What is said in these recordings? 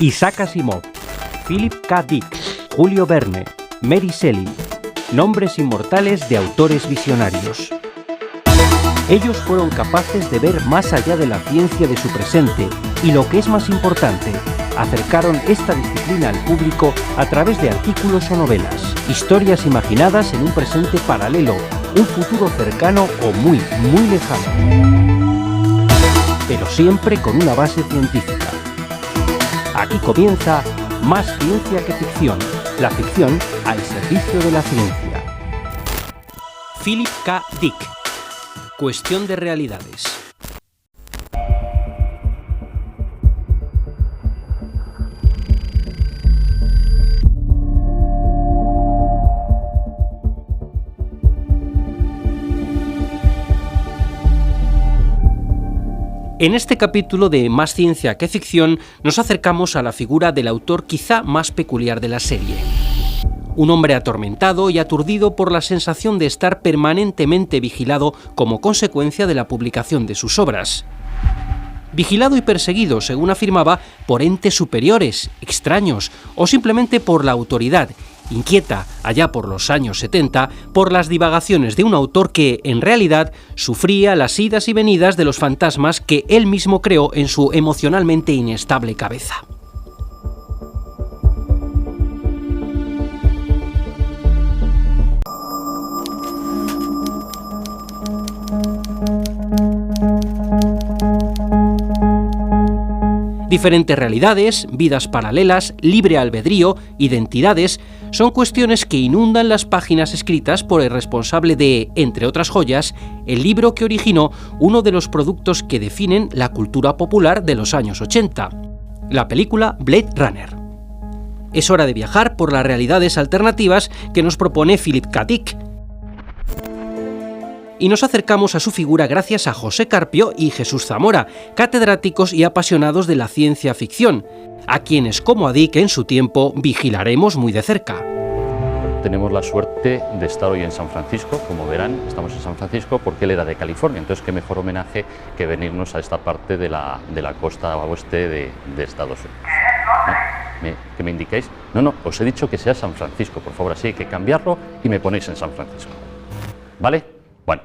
Isaac Asimov, Philip K. Dick, Julio Verne, Mary Shelley, nombres inmortales de autores visionarios. Ellos fueron capaces de ver más allá de la ciencia de su presente y, lo que es más importante, acercaron esta disciplina al público a través de artículos o novelas, historias imaginadas en un presente paralelo, un futuro cercano o muy, muy lejano, pero siempre con una base científica. Aquí comienza Más ciencia que ficción, la ficción al servicio de la ciencia. Philip K. Dick. Cuestión de realidades. En este capítulo de Más ciencia que ficción nos acercamos a la figura del autor quizá más peculiar de la serie. Un hombre atormentado y aturdido por la sensación de estar permanentemente vigilado como consecuencia de la publicación de sus obras. Vigilado y perseguido, según afirmaba, por entes superiores, extraños o simplemente por la autoridad, inquieta, allá por los años 70, por las divagaciones de un autor que, en realidad, sufría las idas y venidas de los fantasmas que él mismo creó en su emocionalmente inestable cabeza. Diferentes realidades, vidas paralelas, libre albedrío, identidades, son cuestiones que inundan las páginas escritas por el responsable de, entre otras joyas, el libro que originó uno de los productos que definen la cultura popular de los años 80, la película Blade Runner. Es hora de viajar por las realidades alternativas que nos propone Philip K. Dick. Y nos acercamos a su figura gracias a José Carpio y Jesús Zamora, catedráticos y apasionados de la ciencia ficción, a quienes, como a Dick en su tiempo, vigilaremos muy de cerca. Tenemos la suerte de estar hoy en San Francisco, como verán, estamos en San Francisco porque él era de California, entonces qué mejor homenaje que venirnos a esta parte de la costa oeste de Estados Unidos. ¿Que me indiquéis? No, os he dicho que sea San Francisco, por favor, así hay que cambiarlo y me ponéis en San Francisco. ¿Vale? Bueno,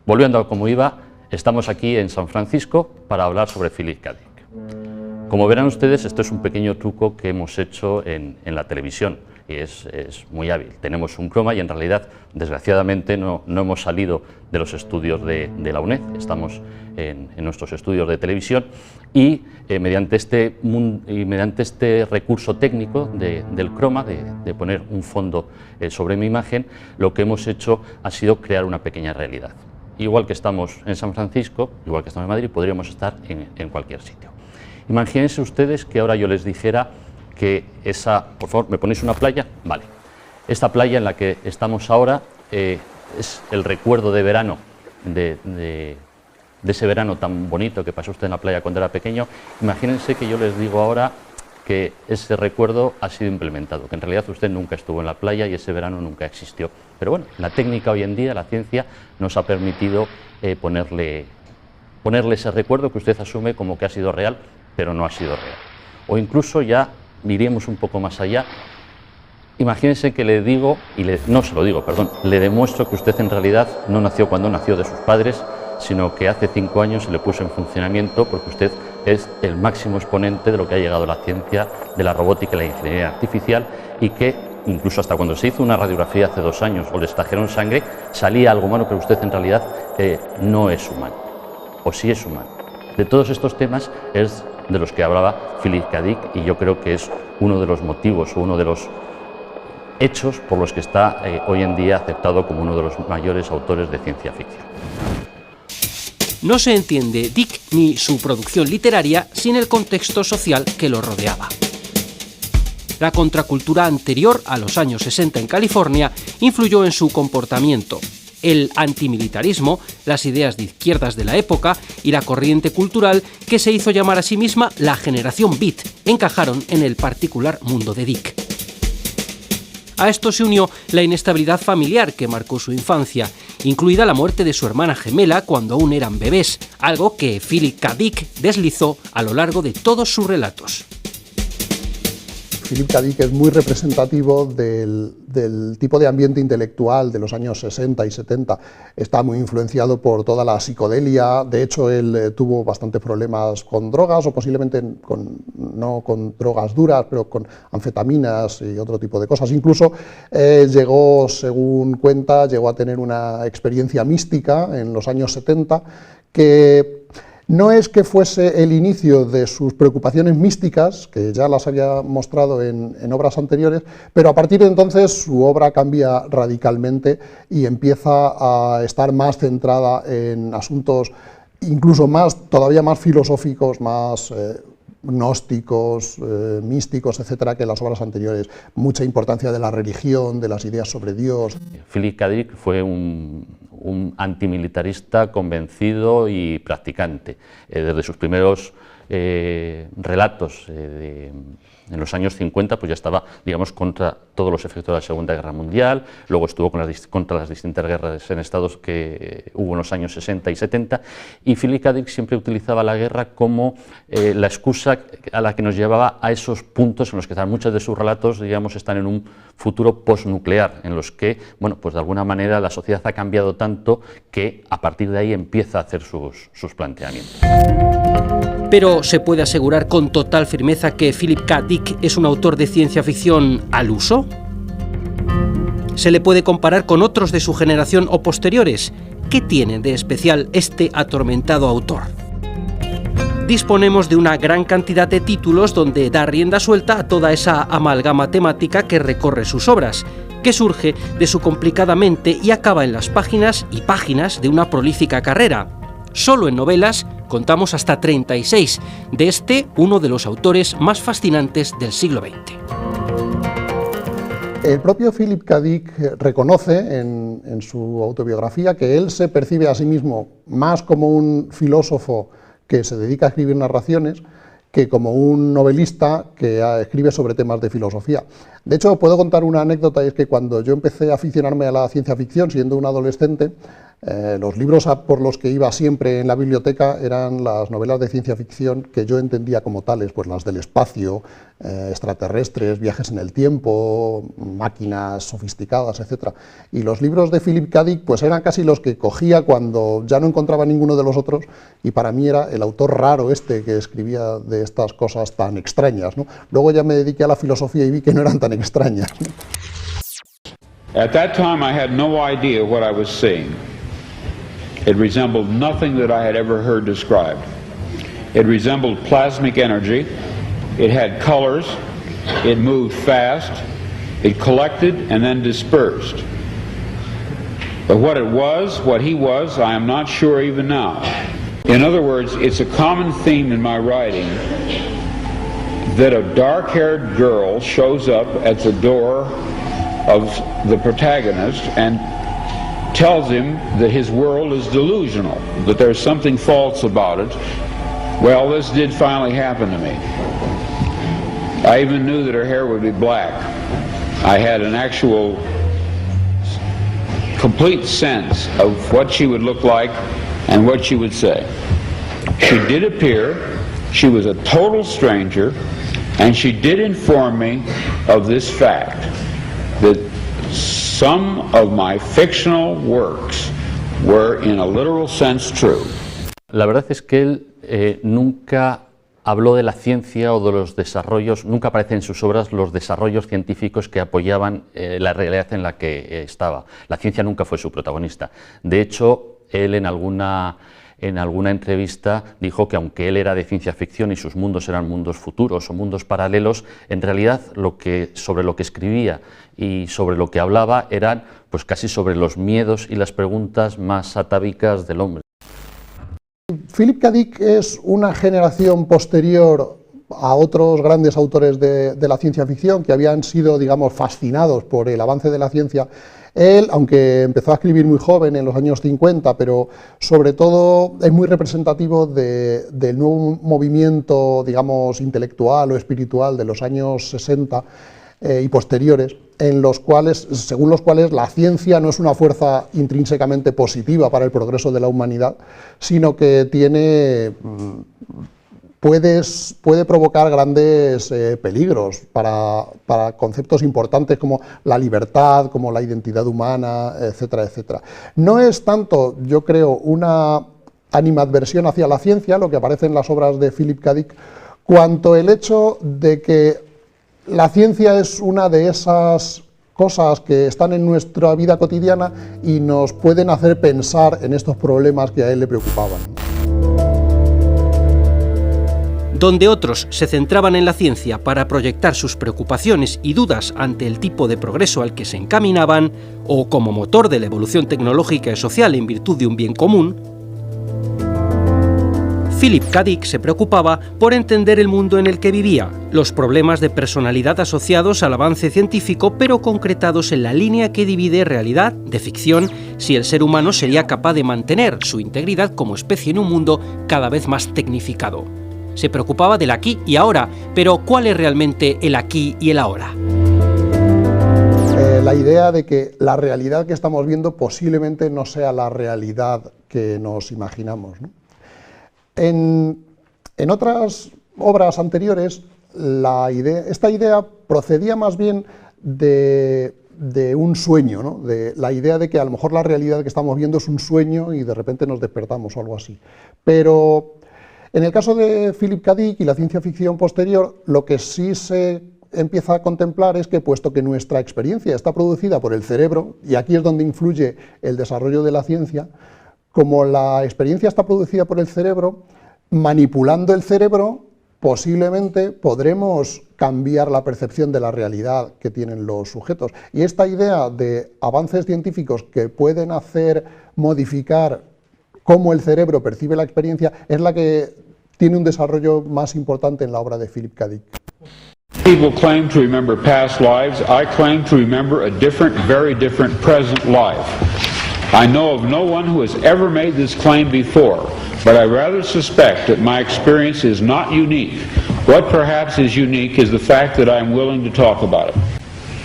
volviendo a como iba, estamos aquí en San Francisco para hablar sobre Philip K. Dick. Como verán ustedes, esto es un pequeño truco que hemos hecho en la televisión y es muy hábil. Tenemos un croma y en realidad, desgraciadamente, no hemos salido de los estudios de la UNED, estamos en nuestros estudios de televisión y mediante este recurso técnico del croma, de poner un fondo sobre mi imagen, lo que hemos hecho ha sido crear una pequeña realidad. Igual que estamos en San Francisco, igual que estamos en Madrid, podríamos estar en cualquier sitio. Imagínense ustedes que ahora yo les dijera que por favor, ¿me ponéis una playa? Vale. Esta playa en la que estamos ahora es el recuerdo de verano, de ese verano tan bonito que pasó usted en la playa cuando era pequeño. Imagínense que yo les digo ahora que ese recuerdo ha sido implementado, que en realidad usted nunca estuvo en la playa y ese verano nunca existió. Pero bueno, la técnica hoy en día, la ciencia, nos ha permitido ponerle ese recuerdo que usted asume como que ha sido real, pero no ha sido real. O incluso ya iríamos un poco más allá. Imagínense que le digo, le demuestro que usted en realidad no nació cuando nació de sus padres, sino que hace 5 años se le puso en funcionamiento porque usted es el máximo exponente de lo que ha llegado a la ciencia de la robótica y la ingeniería artificial y que incluso hasta cuando se hizo una radiografía hace 2 años o le extrajeron sangre, salía algo humano, pero usted en realidad no es humano, o sí es humano. De todos estos temas es de los que hablaba Philip K. Dick y yo creo que es uno de los motivos o uno de los hechos por los que está hoy en día aceptado como uno de los mayores autores de ciencia ficción. No se entiende Dick ni su producción literaria sin el contexto social que lo rodeaba. La contracultura anterior a los años 60 en California influyó en su comportamiento. El antimilitarismo, las ideas de izquierdas de la época y la corriente cultural que se hizo llamar a sí misma la generación Beat encajaron en el particular mundo de Dick. A esto se unió la inestabilidad familiar que marcó su infancia, incluida la muerte de su hermana gemela cuando aún eran bebés, algo que Philip K. Dick deslizó a lo largo de todos sus relatos. Philip K. Dick es muy representativo del tipo de ambiente intelectual de los años 60 y 70. Está muy influenciado por toda la psicodelia. De hecho, él tuvo bastantes problemas con drogas, o posiblemente no con drogas duras, pero con anfetaminas y otro tipo de cosas. Incluso llegó, según cuenta, llegó a tener una experiencia mística en los años 70 que no es que fuese el inicio de sus preocupaciones místicas, que ya las había mostrado en obras anteriores, pero a partir de entonces su obra cambia radicalmente y empieza a estar más centrada en asuntos incluso todavía más filosóficos, más gnósticos, místicos, etcétera, que las obras anteriores. Mucha importancia de la religión, de las ideas sobre Dios. Philip K. Dick fue un antimilitarista convencido y practicante. Desde sus primeros relatos en los años 50, pues ya estaba, digamos, contra todos los efectos de la Segunda Guerra Mundial. Luego estuvo contra las distintas guerras en Estados que hubo en los años 60 y 70, y Philip K. Dick siempre utilizaba la guerra como la excusa a la que nos llevaba a esos puntos en los que muchos de sus relatos, digamos, están en un futuro postnuclear, en los que, bueno, pues de alguna manera la sociedad ha cambiado tanto que a partir de ahí empieza a hacer sus planteamientos. Pero ¿se puede asegurar con total firmeza que Philip K. Dick es un autor de ciencia ficción al uso? ¿Se le puede comparar con otros de su generación o posteriores? ¿Qué tiene de especial este atormentado autor? Disponemos de una gran cantidad de títulos donde da rienda suelta a toda esa amalgama temática que recorre sus obras, que surge de su complicada mente y acaba en las páginas y páginas de una prolífica carrera. Solo en novelas contamos hasta 36, de este uno de los autores más fascinantes del siglo XX. El propio Philip K. Dick reconoce en su autobiografía que él se percibe a sí mismo más como un filósofo que se dedica a escribir narraciones que como un novelista que escribe sobre temas de filosofía. De hecho, puedo contar una anécdota, y es que cuando yo empecé a aficionarme a la ciencia ficción, siendo un adolescente, los libros por los que iba siempre en la biblioteca eran las novelas de ciencia ficción que yo entendía como tales, pues las del espacio, extraterrestres, viajes en el tiempo, máquinas sofisticadas, etc. Y los libros de Philip K. Dick pues eran casi los que cogía cuando ya no encontraba ninguno de los otros, y para mí era el autor raro este que escribía de estas cosas tan extrañas, ¿no? Luego ya me dediqué a la filosofía y vi que no eran tan extrañas, ¿no? At that time I had no idea what I was seeing. It resembled nothing that I had ever heard described. It resembled plasmic energy. It had colors. It moved fast. It collected and then dispersed. But what it was, what he was, I am not sure even now. In other words, it's a common theme in my writing that a dark-haired girl shows up at the door of the protagonist and tells him that his world is delusional, that there's something false about it. Well, this did finally happen to me. I even knew that her hair would be black. I had an actual complete sense of what she would look like and what she would say. She did appear, she was a total stranger, and she did inform me of this fact, that some of my fictional works were in a literal sense true. La verdad es que él nunca habló de la ciencia o de los desarrollos, nunca aparecen en sus obras los desarrollos científicos que apoyaban la realidad en la que estaba. La ciencia nunca fue su protagonista. De hecho, él en alguna entrevista dijo que aunque él era de ciencia ficción y sus mundos eran mundos futuros o mundos paralelos, en realidad sobre lo que escribía y sobre lo que hablaba eran pues casi sobre los miedos y las preguntas más atávicas del hombre. Philip K. Dick es una generación posterior a otros grandes autores de la ciencia ficción que habían sido, digamos, fascinados por el avance de la ciencia. Él, aunque empezó a escribir muy joven, en los años 50, pero sobre todo es muy representativo del nuevo movimiento, digamos, intelectual o espiritual de los años 60 y posteriores, según los cuales la ciencia no es una fuerza intrínsecamente positiva para el progreso de la humanidad, sino que tiene puede provocar grandes peligros para conceptos importantes como la libertad, como la identidad humana, etcétera, etcétera. No es tanto, yo creo, una animadversión hacia la ciencia, lo que aparece en las obras de Philip K. Dick, cuanto el hecho de que la ciencia es una de esas cosas que están en nuestra vida cotidiana y nos pueden hacer pensar en estos problemas que a él le preocupaban. Donde otros se centraban en la ciencia para proyectar sus preocupaciones y dudas ante el tipo de progreso al que se encaminaban, o como motor de la evolución tecnológica y social en virtud de un bien común, Philip K. Dick se preocupaba por entender el mundo en el que vivía, los problemas de personalidad asociados al avance científico, pero concretados en la línea que divide realidad de ficción, si el ser humano sería capaz de mantener su integridad como especie en un mundo cada vez más tecnificado. Se preocupaba del aquí y ahora, pero ¿cuál es realmente el aquí y el ahora? La idea de que la realidad que estamos viendo posiblemente no sea la realidad que nos imaginamos, ¿no? En otras obras anteriores, esta idea procedía más bien de un sueño, ¿no? De la idea de que a lo mejor la realidad que estamos viendo es un sueño y de repente nos despertamos o algo así. Pero en el caso de Philip K. Dick y la ciencia ficción posterior, lo que sí se empieza a contemplar es que, puesto que nuestra experiencia está producida por el cerebro, y aquí es donde influye el desarrollo de la ciencia, como la experiencia está producida por el cerebro, manipulando el cerebro, posiblemente podremos cambiar la percepción de la realidad que tienen los sujetos. Y esta idea de avances científicos que pueden hacer modificar cómo el cerebro percibe la experiencia es la que tiene un desarrollo más importante en la obra de Philip K. Dick. People claim to remember past lives. I claim to remember a different, very different present life. I know of no one who has ever made this claim before, but I rather suspect that my experience is not unique. What perhaps is unique is the fact that I am willing to talk about it.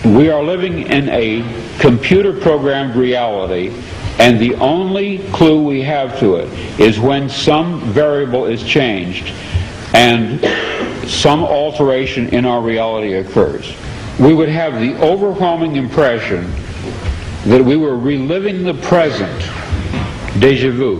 We are living in a computer-programmed reality, and the only clue we have to it is when some variable is changed and some alteration in our reality occurs. We would have the overwhelming impression that we were reliving the present, déjà vu,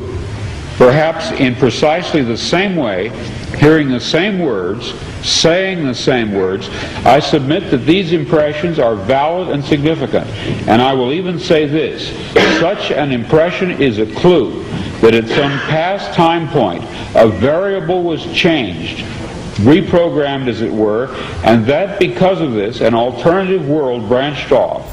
perhaps in precisely the same way, hearing the same words, saying the same words. I submit that these impressions are valid and significant, and I will even say this: such an impression is a clue that at some past time point a variable was changed, reprogrammed as it were, and that because of this an alternative world branched off.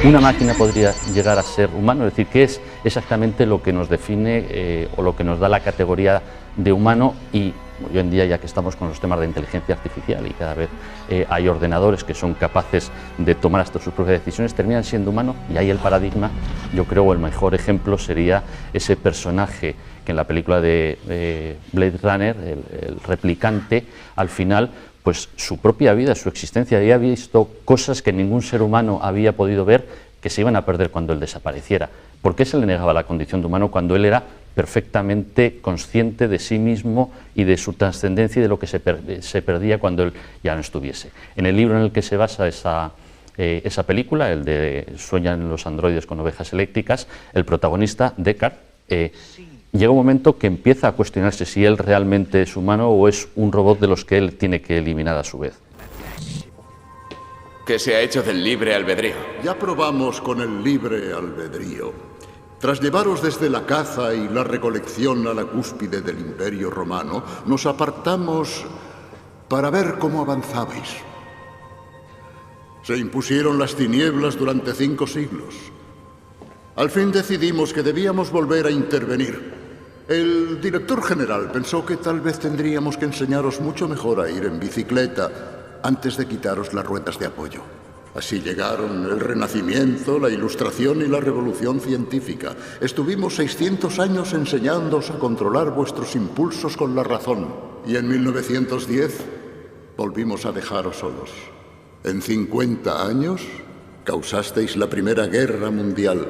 Una máquina podría llegar a ser humano, es decir, ¿qué es exactamente lo que nos define o lo que nos da la categoría de humano? Y hoy en día, ya que estamos con los temas de inteligencia artificial y cada vez hay ordenadores que son capaces de tomar hasta sus propias decisiones, terminan siendo humanos, y ahí el paradigma, yo creo, el mejor ejemplo sería ese personaje que en la película de Blade Runner, el replicante, al final, pues su propia vida, su existencia, había visto cosas que ningún ser humano había podido ver, que se iban a perder cuando él desapareciera. ¿Por qué se le negaba la condición de humano cuando él era perfectamente consciente de sí mismo y de su trascendencia y de lo que se perdía cuando él ya no estuviese? En el libro en el que se basa esa película, el de Sueñan los androides con ovejas eléctricas, el protagonista, Deckard, llega un momento que empieza a cuestionarse si él realmente es humano o es un robot de los que él tiene que eliminar a su vez. ¿Qué se ha hecho del libre albedrío? Ya probamos con el libre albedrío. Tras llevaros desde la caza y la recolección a la cúspide del Imperio Romano, nos apartamos para ver cómo avanzabais. Se impusieron las tinieblas durante 5 siglos. Al fin decidimos que debíamos volver a intervenir. El director general pensó que tal vez tendríamos que enseñaros mucho mejor a ir en bicicleta antes de quitaros las ruedas de apoyo. Así llegaron el Renacimiento, la Ilustración y la Revolución Científica. Estuvimos 600 años enseñándoos a controlar vuestros impulsos con la razón. Y en 1910 volvimos a dejaros solos. En 50 años Causasteis la Primera Guerra Mundial,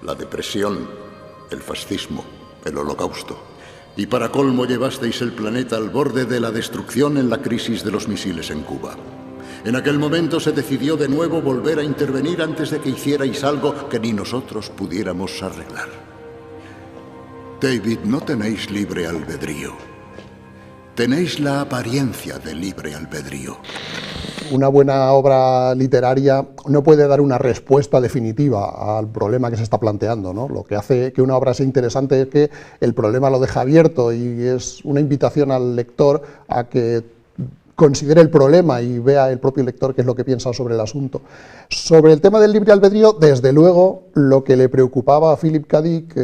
la depresión, el fascismo, el Holocausto. Y para colmo llevasteis el planeta al borde de la destrucción en la crisis de los misiles en Cuba. En aquel momento se decidió de nuevo volver a intervenir antes de que hicierais algo que ni nosotros pudiéramos arreglar. David, no tenéis libre albedrío. Tenéis la apariencia de libre albedrío. Una buena obra literaria no puede dar una respuesta definitiva al problema que se está planteando, ¿no? Lo que hace que una obra sea interesante es que el problema lo deja abierto y es una invitación al lector a que considere el problema y vea el propio lector qué es lo que piensa sobre el asunto. Sobre el tema del libre albedrío, desde luego, lo que le preocupaba a Philip K. Dick,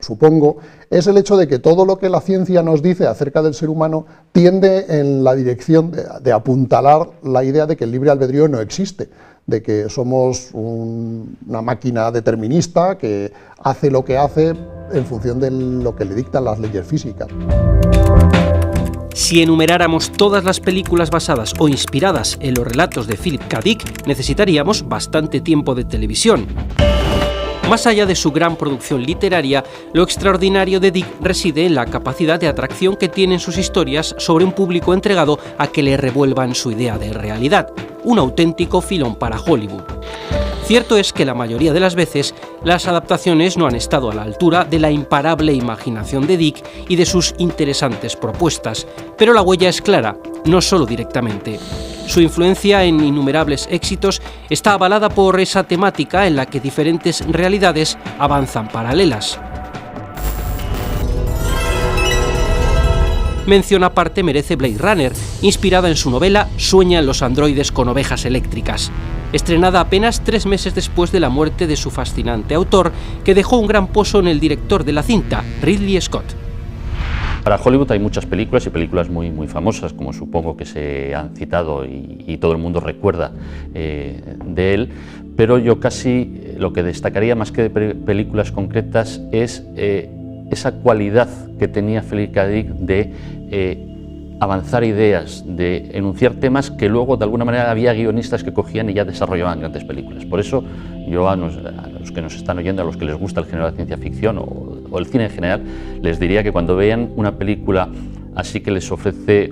supongo, es el hecho de que todo lo que la ciencia nos dice acerca del ser humano tiende en la dirección de apuntalar la idea de que el libre albedrío no existe, de que somos una máquina determinista que hace lo que hace en función de lo que le dictan las leyes físicas. Si enumeráramos todas las películas basadas o inspiradas en los relatos de Philip K. Dick, necesitaríamos bastante tiempo de televisión. Más allá de su gran producción literaria, lo extraordinario de Dick reside en la capacidad de atracción que tienen sus historias sobre un público entregado a que le revuelvan su idea de realidad, un auténtico filón para Hollywood. Cierto es que la mayoría de las veces las adaptaciones no han estado a la altura de la imparable imaginación de Dick y de sus interesantes propuestas, pero la huella es clara, no solo directamente. Su influencia en innumerables éxitos está avalada por esa temática en la que diferentes realidades avanzan paralelas. Mención aparte merece Blade Runner, inspirada en su novela Sueñan los androides con ovejas eléctricas, estrenada apenas 3 meses después de la muerte de su fascinante autor, que dejó un gran pozo en el director de la cinta, Ridley Scott. Para Hollywood hay muchas películas y películas muy famosas, como supongo que se han citado y todo el mundo recuerda de él, pero yo casi lo que destacaría más que de películas concretas es esa cualidad que tenía Philip K. Dick de avanzar ideas, de enunciar temas que luego de alguna manera había guionistas que cogían y ya desarrollaban grandes películas. Por eso yo a los que nos están oyendo, a los que les gusta el género de ciencia ficción o el cine en general, les diría que cuando vean una película así que les ofrece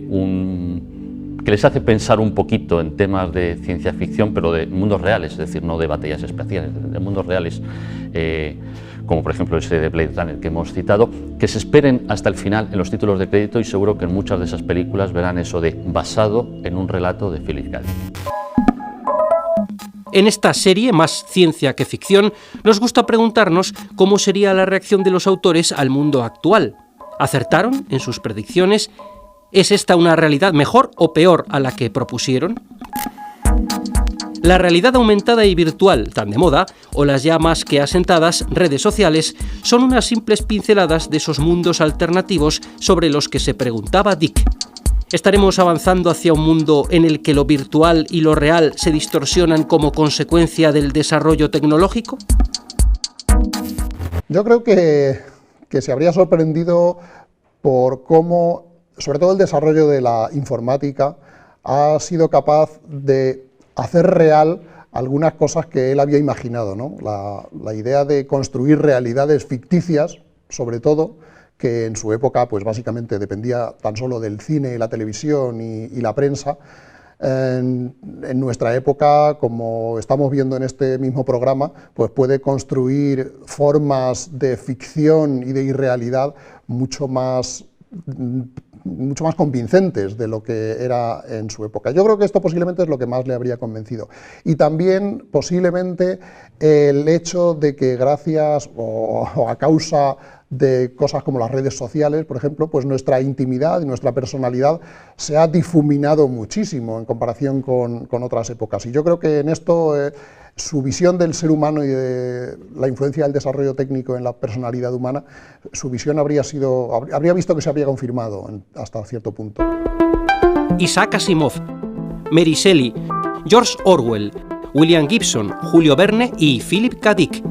que les hace pensar un poquito en temas de ciencia ficción, pero de mundos reales, es decir, no de batallas espaciales, de mundos reales, como por ejemplo ese de Blade Runner que hemos citado, que se esperen hasta el final en los títulos de crédito y seguro que en muchas de esas películas verán eso de basado en un relato de Philip K. Dick. En esta serie, más ciencia que ficción, nos gusta preguntarnos cómo sería la reacción de los autores al mundo actual. ¿Acertaron en sus predicciones? ¿Es esta una realidad mejor o peor a la que propusieron? La realidad aumentada y virtual, tan de moda, o las ya más que asentadas redes sociales, son unas simples pinceladas de esos mundos alternativos sobre los que se preguntaba Dick. ¿Estaremos avanzando hacia un mundo en el que lo virtual y lo real se distorsionan como consecuencia del desarrollo tecnológico? Yo creo que se habría sorprendido por cómo, sobre todo el desarrollo de la informática, ha sido capaz de hacer real algunas cosas que él había imaginado, ¿no? La idea de construir realidades ficticias, sobre todo, que en su época pues básicamente dependía tan solo del cine, la televisión y la prensa. En nuestra época, como estamos viendo en este mismo programa, pues puede construir formas de ficción y de irrealidad mucho más convincentes de lo que era en su época. Yo creo que esto posiblemente es lo que más le habría convencido. Y también posiblemente el hecho de que gracias o a causa de cosas como las redes sociales, por ejemplo, pues nuestra intimidad y nuestra personalidad se ha difuminado muchísimo en comparación con otras épocas. Y yo creo que en esto su visión del ser humano y de la influencia del desarrollo técnico en la personalidad humana, su visión habría visto que se habría confirmado hasta cierto punto. Isaac Asimov, Mary Shelley, George Orwell, William Gibson, Julio Verne y Philip K. Dick.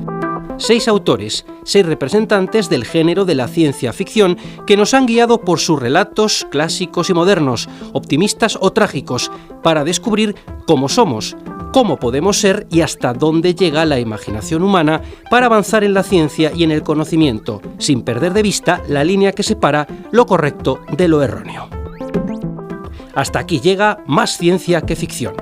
6 autores, 6 representantes del género de la ciencia ficción que nos han guiado por sus relatos clásicos y modernos, optimistas o trágicos, para descubrir cómo somos, cómo podemos ser y hasta dónde llega la imaginación humana para avanzar en la ciencia y en el conocimiento, sin perder de vista la línea que separa lo correcto de lo erróneo. Hasta aquí llega Más ciencia que ficción.